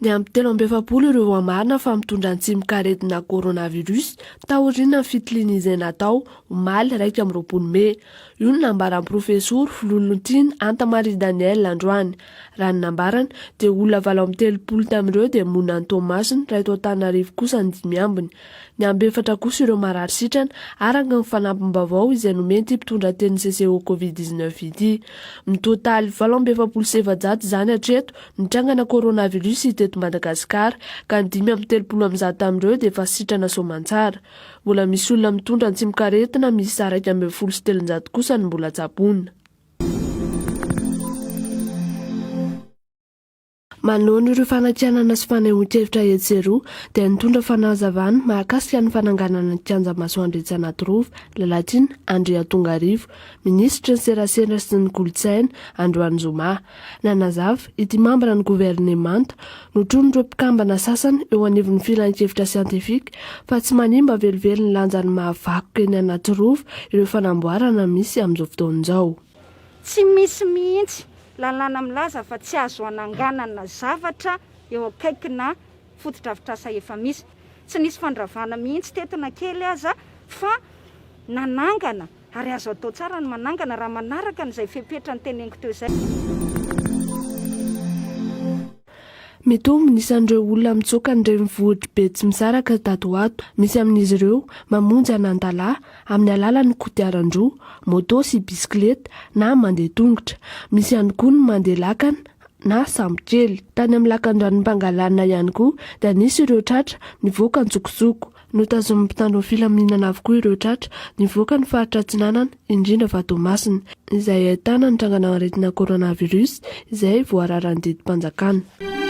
Ny amin'ny 13 ireo amarina fa mitondra ny tsimikaretina coronavirus taoriana ny fitiliana izay natao omaly 2 Mey. Io no nambaran'ny profesor Filolontiny Antamary Daniel androany. Raha ny nambarany dia olona 30 tamin'ireo dia monina ny Tomasiny ray tao Antananarivo kosa ny 5 ambiny. Ny amby 4 kosa ireo marary sitrana araka ny fanampim-baovao izay nomeny mpitondra teny CCO Covid-19 ity. Mitotaly 7 zany hatreto nitrangana coronavirus teto Madagasikara ka ny 5 tamin'ireo dia efa sitrana soamantsara. Mbola misy olona mitondra ny tsimikaretina misy 117 kosa ny mbola tsaboina. Manohana ireo fanakianana sy fanehoan-kevitra hetseroa dia nitondra fanazavana mahakasika ny fananganana ny kianja masoandro etsy anaty Lalatina Andrea Tongarivo, minisitra ny serasera sy ny kolontsaina Androany Zoma. Nanazava ity mambra ny governemanta notronireo mpikambana sasany eo anivon'ny filan-kevitra siantifika fa tsy manimba velively ny lanjany mahavakoka eny anaty rova ireo fanamboarana misy amin'izao fotoan'izao. Tsy misy mihitsy lalàna milaza fa tsy azo ananganana zavatra eo akaikina fotodrafitrasa efa misy. Tsy nisy fandravana mihitsy tetina kely aza fa nanangana ary azo atao tsara ny manangana raha manaraka n'izay fepetra ny teneniko teo izay. Mitombo nisan'ireo olona mitsoka ny renivohitra be tsy misaraka tatoato. Misy amin'izy ireo mamonjy an'an-dalahy amin'ny alalan'ny kodiaran-droa, moto sy bisikileta na mandeha tongotra. Misy ihany koa ny mandeha lakana na sambo kely. Tany amin'ny lakan-drano Mpangalanina ihany koa dia nisy ireo tratra nivoaka ny tsokosoko. Notazomin'ny mpitandro filaminana avokoa ireo tratra nivoaka ny faritra Atsinanana indrindra fa Tomasina izay ahitana nitrangana aretina coronavirus izay voararan'ny didim-panjakana.